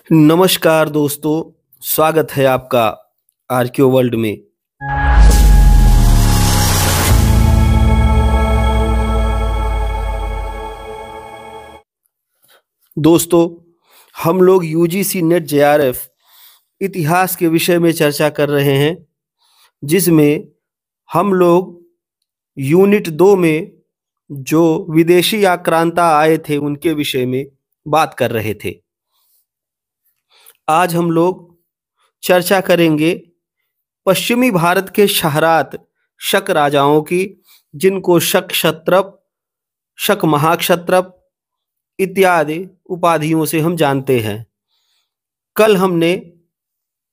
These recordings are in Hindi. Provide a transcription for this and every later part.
नमस्कार दोस्तों, स्वागत है आपका आर्कियो वर्ल्ड में। दोस्तों, हम लोग यूजीसी नेट जेआरएफ इतिहास के विषय में चर्चा कर रहे हैं, जिसमें हम लोग यूनिट 2 में जो विदेशी आक्रांता आए थे उनके विषय में बात कर रहे थे। आज हम लोग चर्चा करेंगे पश्चिमी भारत के शहरात शक राजाओं की, जिनको शक क्षत्रप, शक महाक्षत्रप इत्यादि उपाधियों से हम जानते हैं। कल हमने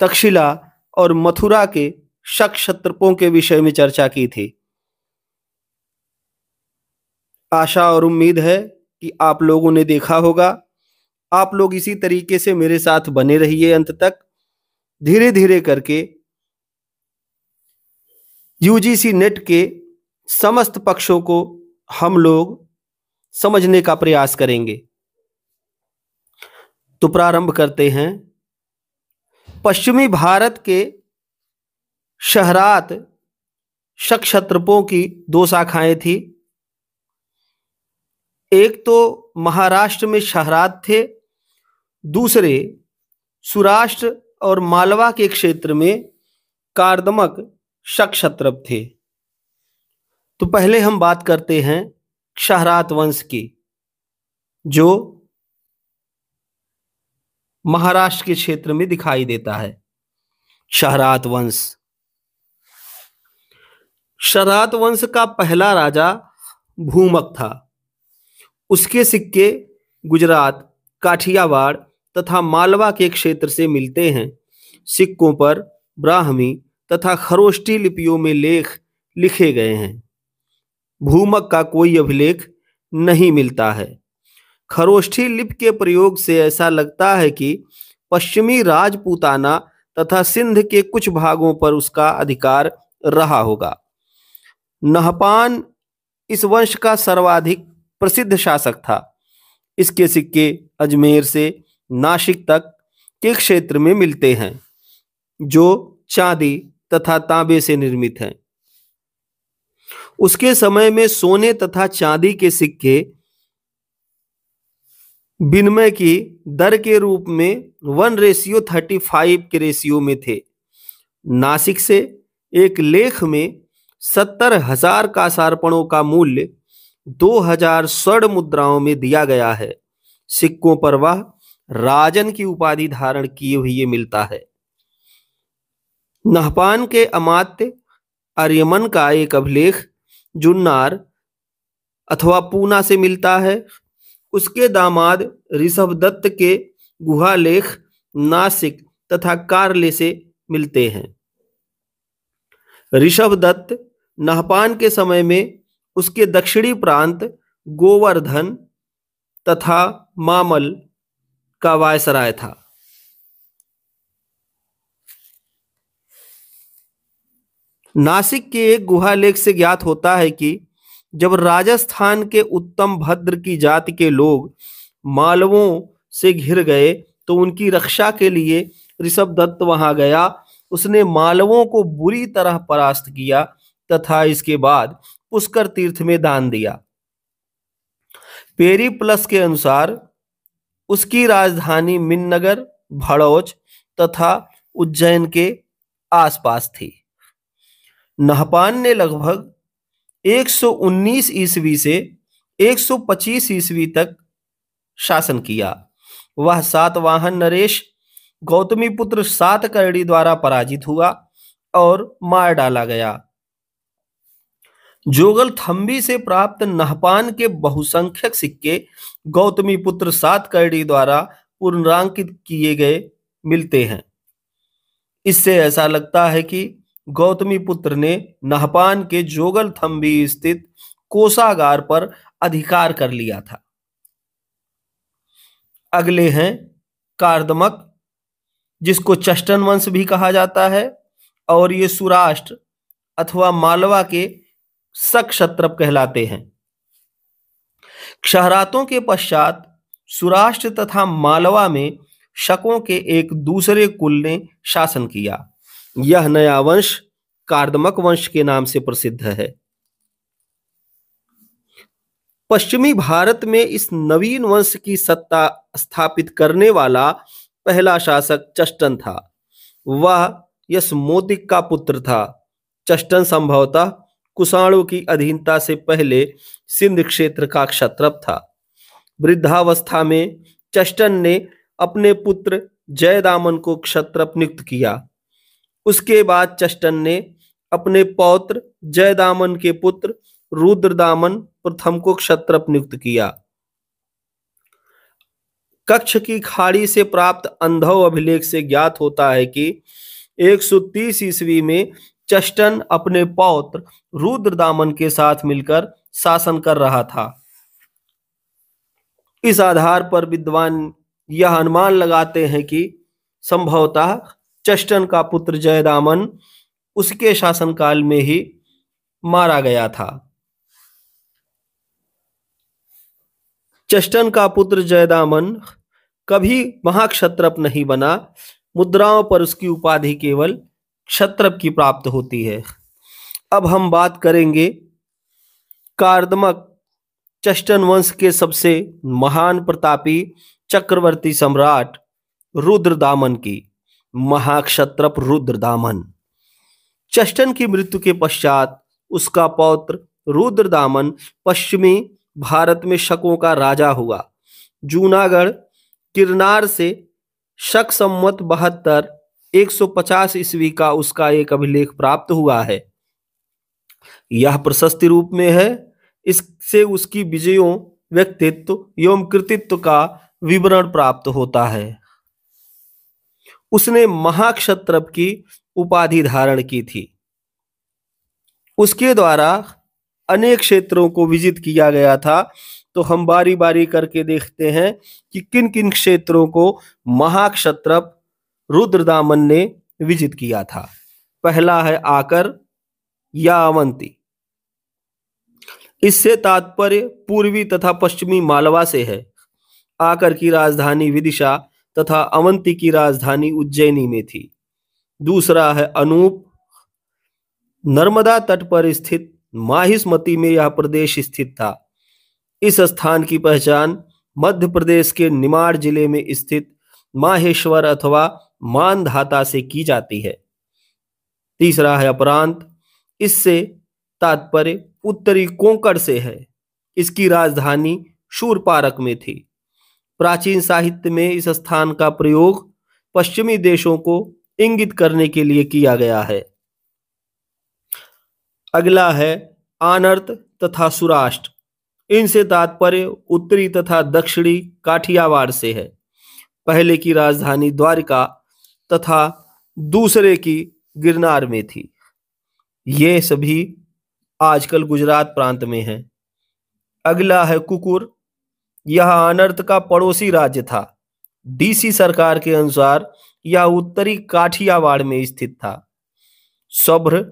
तक्षशिला और मथुरा के शक क्षत्रपों के विषय में चर्चा की थी। आशा और उम्मीद है कि आप लोगों ने देखा होगा। आप लोग इसी तरीके से मेरे साथ बने रहिए अंत तक। धीरे धीरे करके यूजीसी नेट के समस्त पक्षों को हम लोग समझने का प्रयास करेंगे। तो प्रारंभ करते हैं। पश्चिमी भारत के शहरात शक क्षत्रपों की दो शाखाएं थी। एक तो महाराष्ट्र में शहरात थे, दूसरे सौराष्ट्र और मालवा के क्षेत्र में कार्दमक शक क्षत्रप थे। तो पहले हम बात करते हैं शहरात वंश की, जो महाराष्ट्र के क्षेत्र में दिखाई देता है। शहरात वंश शहरात वंश का पहला राजा भूमक था। उसके सिक्के गुजरात, काठियावाड़ तथा मालवा के क्षेत्र से मिलते हैं। सिक्कों पर ब्राह्मी तथा खरोष्टी लिपियों में लेख लिखे गए हैं। भूमक का कोई अभिलेख नहीं मिलता है। खरोष्ठी लिपि के प्रयोग से ऐसा लगता है कि पश्चिमी राजपूताना तथा सिंध के कुछ भागों पर उसका अधिकार रहा होगा। नहपान इस वंश का सर्वाधिक प्रसिद्ध शासक था। इसके सिक्के अजमेर से नासिक तक के क्षेत्र में मिलते हैं, जो चांदी तथा तांबे से निर्मित हैं। उसके समय में सोने तथा चांदी के सिक्के विनिमय की दर के रूप में 1:35 के रेशियो में थे। नासिक से एक लेख में 70,000 कांसार्पणों का मूल्य 2000 स्वर्ण मुद्राओं में दिया गया है। सिक्कों पर वह राजन की उपाधि धारण किए हुए मिलता है। नहपान के अमात्य आर्यमन का एक अभिलेख जुन्नार अथवा पूना से मिलता है। उसके दामाद ऋषभदत्त के गुहा लेख नासिक तथा कारले से मिलते हैं। ऋषभदत्त नहपान के समय में उसके दक्षिणी प्रांत गोवर्धन तथा मामल का वायसराय था। नासिक के एक गुहालेख से ज्ञात होता है कि जब राजस्थान के उत्तम भद्र की जाति के लोग मालवों से घिर गए तो उनकी रक्षा के लिए ऋषभदत्त वहां गया। उसने मालवों को बुरी तरह परास्त किया तथा इसके बाद पुष्कर तीर्थ में दान दिया। पेरीप्लस के अनुसार उसकी राजधानी मिन्नगर, भड़ौच तथा उज्जैन के आसपास थी। नहपान ने लगभग 119 ईस्वी से 125 ईस्वी तक शासन किया। वह सातवाहन नरेश गौतमीपुत्र सातकर्णी द्वारा पराजित हुआ और मार डाला गया। जोगलथंबी से प्राप्त नहपान के बहुसंख्यक सिक्के गौतमीपुत्र सातकर्णी द्वारा पुनरांकित किए गए मिलते हैं। इससे ऐसा लगता है कि गौतमीपुत्र ने नहपान के जोगलथंबी स्थित कोषागार पर अधिकार कर लिया था। अगले हैं कार्दमक, जिसको चष्टन वंश भी कहा जाता है, और ये सौराष्ट्र अथवा मालवा के शक क्षत्रप कहलाते हैं। क्षहरातों के पश्चात सौराष्ट्र तथा मालवा में शकों के एक दूसरे कुल ने शासन किया। यह नया वंश कार्दमक वंश के नाम से प्रसिद्ध है। पश्चिमी भारत में इस नवीन वंश की सत्ता स्थापित करने वाला पहला शासक चष्टन था। वह यशमोतिक का पुत्र था। चष्टन संभवतः कुषाणों की अधीनता से पहले सिंध क्षेत्र का क्षत्रप था। वृद्धावस्था में चष्टन ने अपने पुत्र जयदामन को क्षत्रप नियुक्त किया। उसके बाद चष्टन ने अपने पौत्र जयदामन के पुत्र रुद्रदामन प्रथम को क्षत्रप नियुक्त किया। कच्छ की खाड़ी से प्राप्त अंधव अभिलेख से ज्ञात होता है कि 130 ईस्वी में चष्टन अपने पौत्र रुद्रदामन के साथ मिलकर शासन कर रहा था। इस आधार पर विद्वान यह अनुमान लगाते हैं कि संभवतः चष्टन का पुत्र जयदामन उसके शासनकाल में ही मारा गया था। चष्टन का पुत्र जयदामन कभी महाक्षत्रप नहीं बना। मुद्राओं पर उसकी उपाधि केवल क्षत्रप की प्राप्त होती है। अब हम बात करेंगे कार्दमक चष्टन वंश के सबसे महान प्रतापी चक्रवर्ती सम्राट रुद्रदामन की। महाक्षत्रप रुद्रदामन। चष्टन की मृत्यु के पश्चात उसका पौत्र रुद्रदामन पश्चिमी भारत में शकों का राजा हुआ। जूनागढ़ किरनार से शक संवत 72 150 ईस्वी का उसका एक अभिलेख प्राप्त हुआ है। यह प्रशस्ति रूप में है। इससे उसकी विजयों, व्यक्तित्व एवं कृतित्व का विवरण प्राप्त होता है। उसने महाक्षत्रप की उपाधि धारण की थी। उसके द्वारा अनेक क्षेत्रों को विजित किया गया था। तो हम बारी बारी करके देखते हैं कि किन किन क्षेत्रों को महाक्षत्रप रुद्रदामन ने विजित किया था। पहला है आकर या अवंती। इससे तात्पर्य पूर्वी तथा पश्चिमी मालवा से है। आकर की राजधानी विदिशा तथा अवंती की राजधानी उज्जैनी में थी। दूसरा है अनूप। नर्मदा तट पर स्थित माहिष्मती में यह प्रदेश स्थित था। इस स्थान की पहचान मध्य प्रदेश के निमाड़ जिले में स्थित माहेश्वर अथवा मानधाता से की जाती है। तीसरा है अपरांत। इससे तात्पर्य उत्तरी कोंकण से है। इसकी राजधानी शूरपारक में थी। प्राचीन साहित्य में इस स्थान का प्रयोग पश्चिमी देशों को इंगित करने के लिए किया गया है। अगला है आनर्त तथा सुराष्ट्र। इनसे तात्पर्य उत्तरी तथा दक्षिणी काठियावाड़ से है। पहले की राजधानी द्वारिका तथा दूसरे की गिरनार में थी। ये सभी आजकल गुजरात प्रांत में है। अगला है कुकुर। यह अनर्त का पड़ोसी राज्य था। डीसी सरकार के अनुसार यह उत्तरी काठियावाड़ में स्थित था। सौभ्र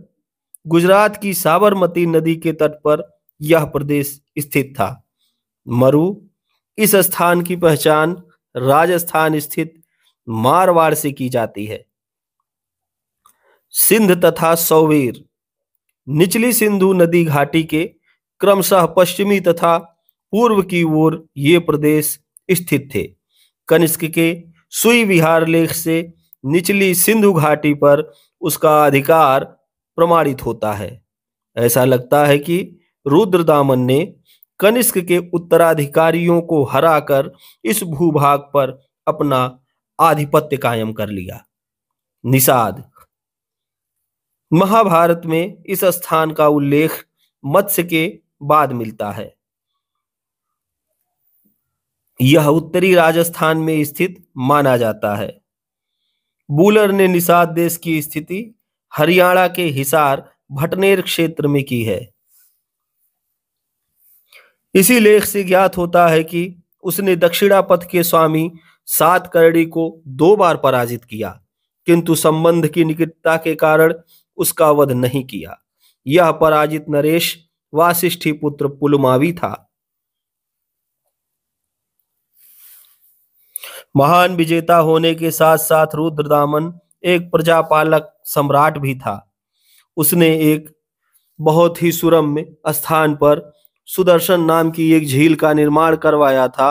गुजरात की साबरमती नदी के तट पर यह प्रदेश स्थित था। मरु। इस स्थान की पहचान राजस्थान स्थित मारवाड़ से की जाती है। सिंध तथा सौवीर। निचली सिंधु नदी घाटी के क्रमशः पश्चिमी तथा पूर्व की ओर ये प्रदेश स्थित थे। कनिष्क के सुई विहार लेख से निचली सिंधु घाटी पर उसका अधिकार प्रमाणित होता है। ऐसा लगता है कि रुद्रदामन ने कनिष्क के उत्तराधिकारियों को हराकर इस भूभाग पर अपना आधिपत्य कायम कर लिया। निषाद। महाभारत में इस स्थान का उल्लेख मत्स्य के बाद मिलता है। यह उत्तरी राजस्थान में स्थित माना जाता है। बूलर ने निषाद देश की स्थिति हरियाणा के हिसार भटनेर क्षेत्र में की है। इसी लेख से ज्ञात होता है कि उसने दक्षिणापथ के स्वामी सातकर्णी को 2 बार पराजित किया, किंतु संबंध की निकटता के कारण उसका वध नहीं किया। यह पराजित नरेश वासिष्ठी पुत्र पुलमावी था। महान विजेता होने के साथ साथ रुद्रदामन एक प्रजापालक सम्राट भी था। उसने एक बहुत ही सुरम्य स्थान पर सुदर्शन नाम की एक झील का निर्माण करवाया था।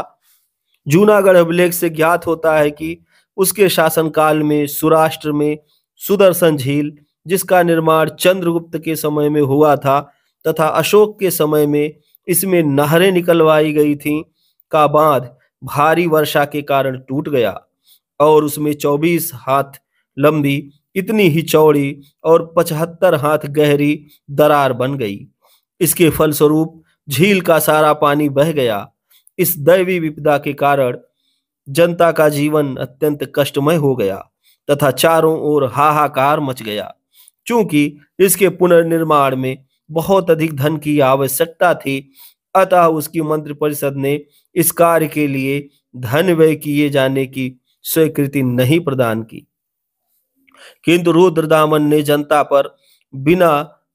जूनागढ़ अभिलेख से ज्ञात होता है कि उसके शासनकाल में सौराष्ट्र में सुदर्शन झील, जिसका निर्माण चंद्रगुप्त के समय में हुआ था तथा अशोक के समय में इसमें नहरें निकलवाई गई थीं, का बांध भारी वर्षा के कारण टूट गया और उसमें 24 हाथ लंबी, इतनी ही चौड़ी और 75 हाथ गहरी दरार बन गई। इसके फलस्वरूप झील का सारा पानी बह गया। इस दैवी विपदा के कारण जनता का जीवन अत्यंत कष्टमय हो गया तथा चारों ओर हाहाकार मच गया। चूंकि इसके पुनर्निर्माण में बहुत अधिक धन की आवश्यकता थी, अतः उसकी मंत्रिपरिषद ने इस कार्य के लिए धन व्यय किए जाने की स्वीकृति नहीं प्रदान की। किंतु रुद्रदामन ने जनता पर बिना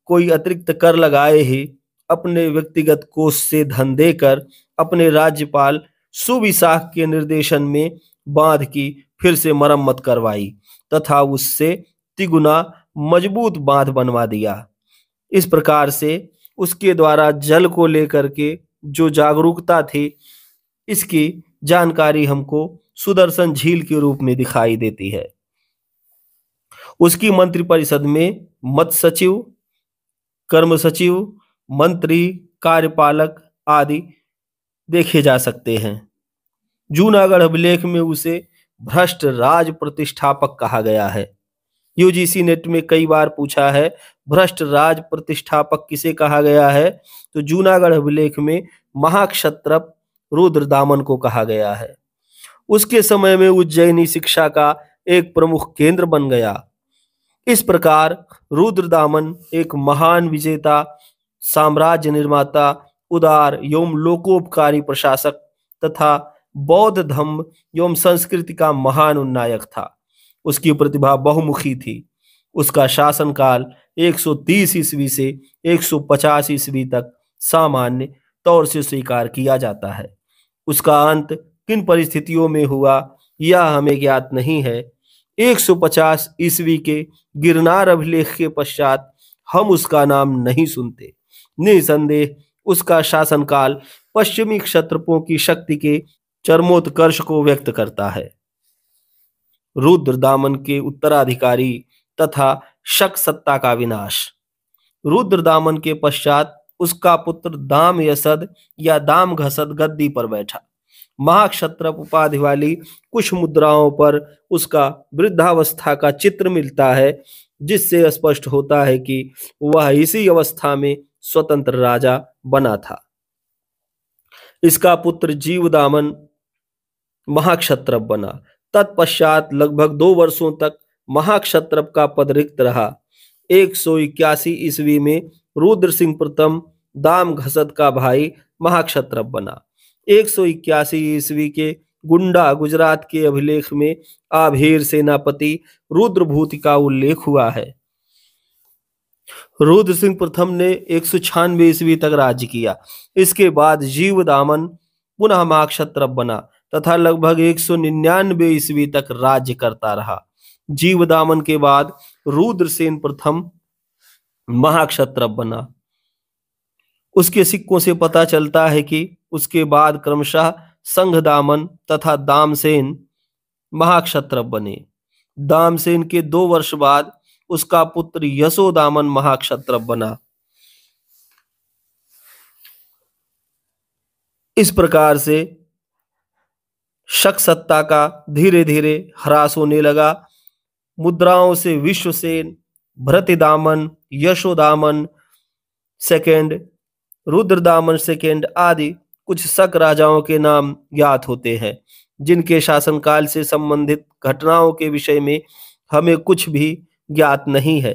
कोई अतिरिक्त कर लगाए ही अपने व्यक्तिगत कोष से धन देकर अपने राज्यपाल सुविशाख के निर्देशन में बांध की फिर से मरम्मत करवाई तथा उससे तिगुना मजबूत बांध बनवा दिया। इस प्रकार से उसके द्वारा जल को लेकर के जो जागरूकता थी, इसकी जानकारी हमको सुदर्शन झील के रूप में दिखाई देती है। उसकी मंत्रिपरिषद में मत सचिव, कर्म सचिव, मंत्री, कार्यपालक आदि देखे जा सकते हैं। जूनागढ़ अभिलेख में उसे भ्रष्ट राज प्रतिष्ठापक कहा गया है। यूजीसी नेट में कई बार पूछा है भ्रष्ट राज प्रतिष्ठापक किसे कहा गया है, तो जूनागढ़ अभिलेख में महाक्षत्रप रुद्रदामन को कहा गया है। उसके समय में उज्जैनी शिक्षा का एक प्रमुख केंद्र बन गया। इस प्रकार रुद्रदामन एक महान विजेता, साम्राज्य निर्माता, उदार एवं लोकोपकारी प्रशासक तथा बौद्ध धर्म एवं संस्कृति का महान उन्नायक था। उसकी प्रतिभा बहुमुखी थी। उसका शासनकाल 130 ईस्वी से 150 ईस्वी तक सामान्य तौर से स्वीकार किया जाता है। उसका अंत किन परिस्थितियों में हुआ यह हमें ज्ञात नहीं है। 150 ईस्वी के गिरनार अभिलेख के पश्चात हम उसका नाम नहीं सुनते। निसंदेह उसका शासनकाल पश्चिमी क्षत्रपों की शक्ति के चरमोत्कर्ष को व्यक्त करता है। रुद्रदामन के उत्तराधिकारी तथा शक सत्ता का विनाश। रुद्रदामन के पश्चात उसका पुत्र दामयसद या दामघसद गद्दी पर बैठा। महाक्षत्रप उपाधि वाली कुछ मुद्राओं पर उसका वृद्धावस्था का चित्र मिलता है, जिससे स्पष्ट होता है कि वह इसी अवस्था में स्वतंत्र राजा बना था। इसका पुत्र जीवदामन महाक्षत्रप बना। तत्पश्चात लगभग 2 वर्षों तक महाक्षत्रप का पद रिक्त रहा। 181 ईस्वी में रुद्र सिंह प्रथम दामघसद का भाई महाक्षत्रप बना। 181 ईस्वी के गुंडा गुजरात के अभिलेख में आभेर सेनापति रुद्रभूति का उल्लेख हुआ है। रुद्र सिंह प्रथम ने 196 ईस्वी तक राज्य किया। इसके बाद जीवदामन पुनः महाक्षत्रप बना तथा लगभग 199 ईस्वी तक राज्य करता रहा। जीवदामन के बाद रुद्रसेन प्रथम महाक्षत्रप बना। उसके सिक्कों से पता चलता है कि उसके बाद क्रमशः संघदामन तथा दामसेन महाक्षत्रप बने। दामसेन के 2 वर्ष बाद उसका पुत्र यशोदामन महाक्षत्रप बना। इस प्रकार से शक सत्ता का धीरे धीरे ह्रास होने लगा। मुद्राओं से विश्वसेन, भृतिदामन, यशोदामन सेकेंड, रुद्रदामन सेकेंड आदि कुछ शक राजाओं के नाम ज्ञात होते हैं, जिनके शासनकाल से संबंधित घटनाओं के विषय में हमें कुछ भी ज्ञात नहीं है।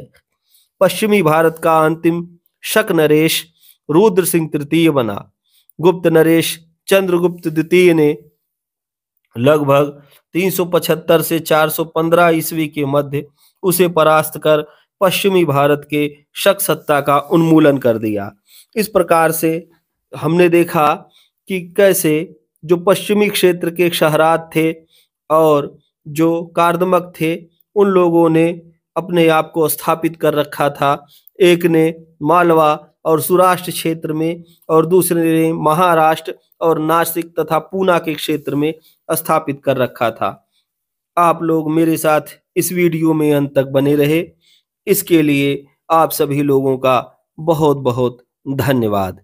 पश्चिमी भारत का अंतिम शक नरेश रुद्र सिंह तृतीय बना। गुप्त नरेश चंद्रगुप्त द्वितीय ने लगभग 375 से 415 ईस्वी के मध्य उसे परास्त कर पश्चिमी भारत के शक सत्ता का उन्मूलन कर दिया। इस प्रकार से हमने देखा कि कैसे जो पश्चिमी क्षेत्र के शहरात थे और जो कार्दमक थे उन लोगों ने अपने आप को स्थापित कर रखा था। एक ने मालवा और सौराष्ट्र क्षेत्र में और दूसरे ने महाराष्ट्र और नासिक तथा पूना के क्षेत्र में स्थापित कर रखा था। आप लोग मेरे साथ इस वीडियो में अंत तक बने रहे, इसके लिए आप सभी लोगों का बहुत बहुत धन्यवाद।